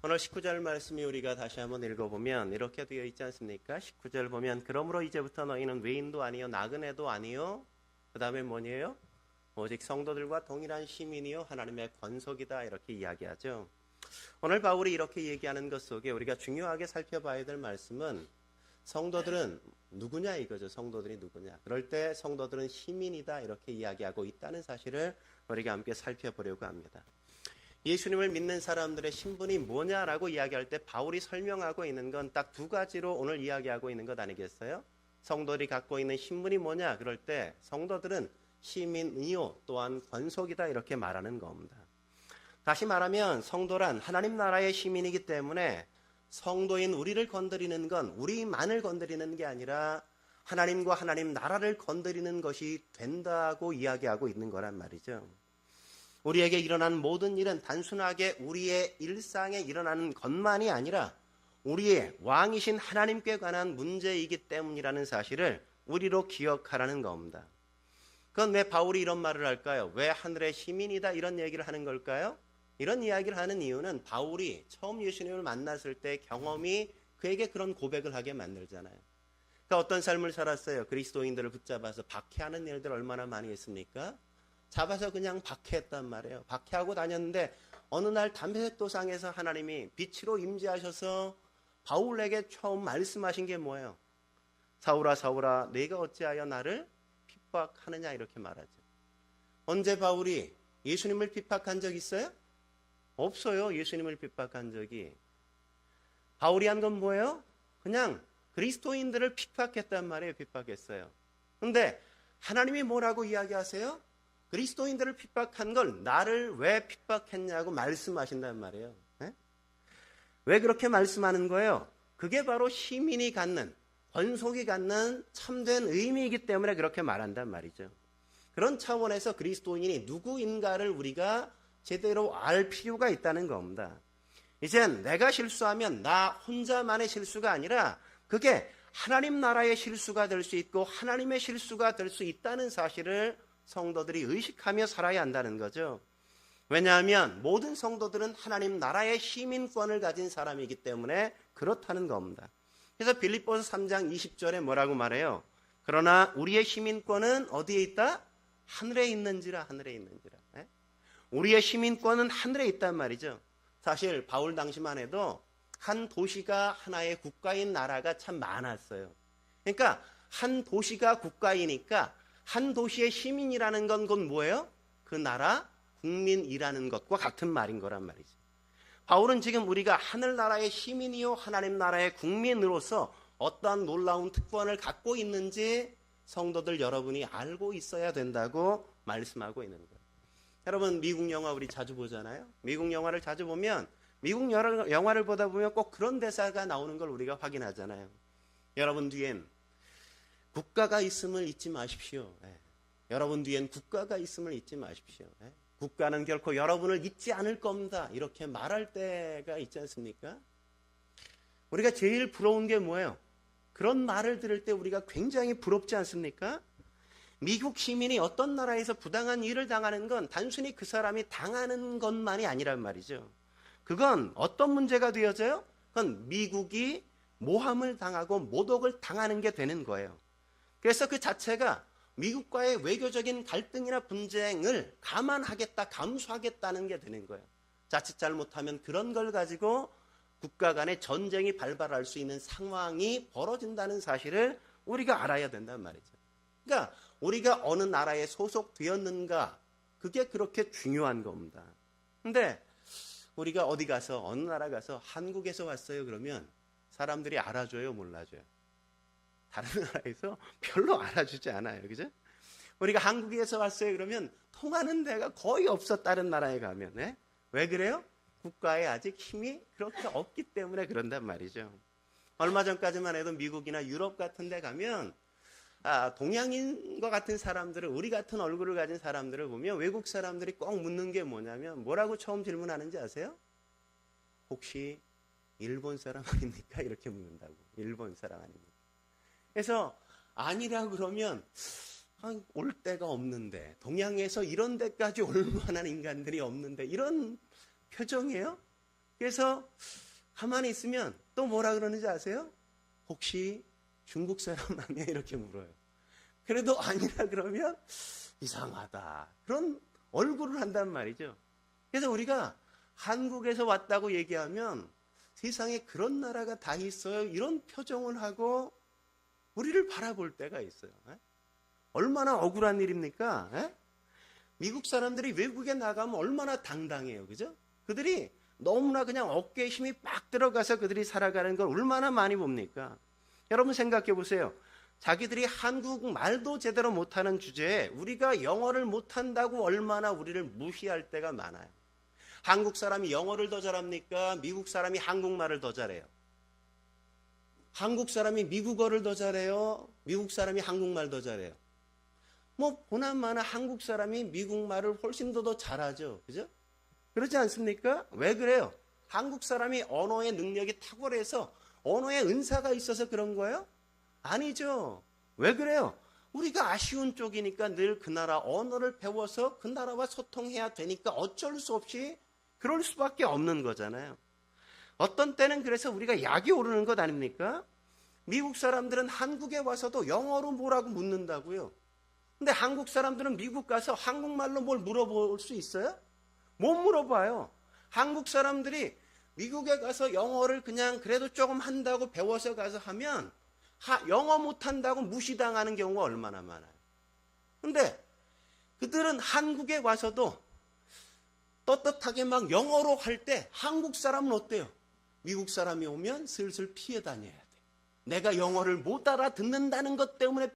오늘 19절 말씀이 우리가 다시 한번 읽어보면 이렇게 되어 있지 않습니까? 19절 보면 그러므로 이제부터 너희는 외인도 아니요 나그네도 아니요 그 다음에 뭐니에요? 오직 성도들과 동일한 시민이요 하나님의 권속이다 이렇게 이야기하죠. 오늘 바울이 이렇게 얘기하는 것 속에 우리가 중요하게 살펴봐야 될 말씀은 성도들은 누구냐 이거죠. 성도들이 누구냐. 그럴 때 성도들은 시민이다 이렇게 이야기하고 있다는 사실을 우리가 함께 살펴보려고 합니다. 예수님을 믿는 사람들의 신분이 뭐냐라고 이야기할 때 바울이 설명하고 있는 건 딱 두 가지로 오늘 이야기하고 있는 것 아니겠어요? 성도들이 갖고 있는 신분이 뭐냐? 그럴 때 성도들은 시민이요 또한 권속이다 이렇게 말하는 겁니다. 다시 말하면 성도란 하나님 나라의 시민이기 때문에 성도인 우리를 건드리는 건 우리만을 건드리는 게 아니라 하나님과 하나님 나라를 건드리는 것이 된다고 이야기하고 있는 거란 말이죠. 우리에게 일어난 모든 일은 단순하게 우리의 일상에 일어나는 것만이 아니라 우리의 왕이신 하나님께 관한 문제이기 때문이라는 사실을 우리로 기억하라는 겁니다. 그건 왜 바울이 이런 말을 할까요? 왜 하늘의 시민이다 이런 얘기를 하는 걸까요? 이런 이야기를 하는 이유는 바울이 처음 예수님을 만났을 때 경험이 그에게 그런 고백을 하게 만들잖아요. 그러니까 어떤 삶을 살았어요? 그리스도인들을 붙잡아서 박해하는 일들 얼마나 많이 했습니까? 잡아서 그냥 박해했단 말이에요. 박해하고 다녔는데 어느 날 담배도상에서 하나님이 빛으로 임재하셔서 바울에게 처음 말씀하신 게 뭐예요? 사울아 사울아 네가 어찌하여 나를 핍박하느냐 이렇게 말하죠. 언제 바울이 예수님을 핍박한 적 있어요? 없어요. 예수님을 핍박한 적이. 바울이 한 건 뭐예요? 그냥 그리스도인들을 핍박했단 말이에요. 핍박했어요. 그런데 하나님이 뭐라고 이야기하세요? 그리스도인들을 핍박한 걸 나를 왜 핍박했냐고 말씀하신단 말이에요. 네? 왜 그렇게 말씀하는 거예요? 그게 바로 시민이 갖는 권속이 갖는 참된 의미이기 때문에 그렇게 말한단 말이죠. 그런 차원에서 그리스도인이 누구인가를 우리가 제대로 알 필요가 있다는 겁니다. 이젠 내가 실수하면 나 혼자만의 실수가 아니라 그게 하나님 나라의 실수가 될 수 있고 하나님의 실수가 될 수 있다는 사실을 성도들이 의식하며 살아야 한다는 거죠. 왜냐하면 모든 성도들은 하나님 나라의 시민권을 가진 사람이기 때문에 그렇다는 겁니다. 그래서 빌립보서 3장 20절에 뭐라고 말해요? 그러나 우리의 시민권은 어디에 있다? 하늘에 있는지라 하늘에 있는지라. 우리의 시민권은 하늘에 있단 말이죠. 사실 바울 당시만 해도 한 도시가 하나의 국가인 나라가 참 많았어요. 그러니까 한 도시가 국가이니까 한 도시의 시민이라는 건 곧 뭐예요? 그 나라 국민이라는 것과 같은 말인 거란 말이죠. 바울은 지금 우리가 하늘나라의 시민이요 하나님 나라의 국민으로서 어떠한 놀라운 특권을 갖고 있는지 성도들 여러분이 알고 있어야 된다고 말씀하고 있는 거예요. 여러분 미국 영화 우리 자주 보잖아요. 미국 영화를 자주 보면 미국 영화를 보다 보면 꼭 그런 대사가 나오는 걸 우리가 확인하잖아요. 여러분 뒤엔 국가가 있음을 잊지 마십시오. 여러분 뒤엔 국가가 있음을 잊지 마십시오. 국가는 결코 여러분을 잊지 않을 겁니다. 이렇게 말할 때가 있지 않습니까? 우리가 제일 부러운 게 뭐예요? 그런 말을 들을 때 우리가 굉장히 부럽지 않습니까? 미국 시민이 어떤 나라에서 부당한 일을 당하는 건 단순히 그 사람이 당하는 것만이 아니란 말이죠. 그건 어떤 문제가 되어져요? 그건 미국이 모함을 당하고 모독을 당하는 게 되는 거예요. 그래서 그 자체가 미국과의 외교적인 갈등이나 분쟁을 감안하겠다, 감수하겠다는 게 되는 거예요. 자칫 잘못하면 그런 걸 가지고 국가 간의 전쟁이 발발할 수 있는 상황이 벌어진다는 사실을 우리가 알아야 된단 말이죠. 그러니까 우리가 어느 나라에 소속되었는가 그게 그렇게 중요한 겁니다. 근데 우리가 어디 가서 어느 나라 가서 한국에서 왔어요 그러면 사람들이 알아줘요 몰라줘요? 다른 나라에서 별로 알아주지 않아요. 그죠? 우리가 한국에서 왔어요 그러면 통하는 데가 거의 없어. 다른 나라에 가면. 왜 그래요? 국가에 아직 힘이 그렇게 없기 때문에 그런단 말이죠. 얼마 전까지만 해도 미국이나 유럽 같은 데 가면 동양인과 같은 사람들을 우리 같은 얼굴을 가진 사람들을 보면 외국 사람들이 꼭 묻는 게 뭐냐면 뭐라고 처음 질문하는지 아세요? 혹시 일본 사람 아닙니까? 이렇게 묻는다고. 일본 사람 아닙니까? 그래서 아니라 그러면 올 데가 없는데 동양에서 이런 데까지 올 만한 인간들이 없는데 이런 표정이에요? 그래서 가만히 있으면 또 뭐라 그러는지 아세요? 혹시 중국 사람 아니야? 이렇게 물어요. 그래도 아니라 그러면 이상하다. 그런 얼굴을 한단 말이죠. 그래서 우리가 한국에서 왔다고 얘기하면 세상에 그런 나라가 다 있어요. 이런 표정을 하고 우리를 바라볼 때가 있어요. 얼마나 억울한 일입니까? 미국 사람들이 외국에 나가면 얼마나 당당해요. 그죠? 그들이 너무나 그냥 어깨에 힘이 빡 들어가서 그들이 살아가는 걸 얼마나 많이 봅니까? 여러분 생각해 보세요. 자기들이 한국말도 제대로 못하는 주제에 우리가 영어를 못한다고 얼마나 우리를 무시할 때가 많아요. 한국 사람이 영어를 더 잘합니까? 미국 사람이 한국말을 더 잘해요? 한국 사람이 미국어를 더 잘해요? 미국 사람이 한국말 더 잘해요? 뭐 보나마나 한국 사람이 미국말을 훨씬 더 잘하죠. 그죠? 그렇지 않습니까? 왜 그래요? 한국 사람이 언어의 능력이 탁월해서 언어의 은사가 있어서 그런 거예요? 아니죠. 왜 그래요? 우리가 아쉬운 쪽이니까 늘 그 나라 언어를 배워서 그 나라와 소통해야 되니까 어쩔 수 없이 그럴 수밖에 없는 거잖아요. 어떤 때는 그래서 우리가 약이 오르는 것 아닙니까? 미국 사람들은 한국에 와서도 영어로 뭐라고 묻는다고요. 근데 한국 사람들은 미국 가서 한국말로 뭘 물어볼 수 있어요? 못 물어봐요. 한국 사람들이 미국에 가서 영어를 그냥 그래도 조금 한다고 배워서 가서 하면 영어 못한다고 무시당하는 경우가 얼마나 많아요. 근데 그들은 한국에 와서도 떳떳하게 막 영어로 할 때 한국 사람은 어때요? 미국 사람이 오면 슬슬 피해 다녀야 돼. 내가 영어를 못 알아듣는다는 것 때문에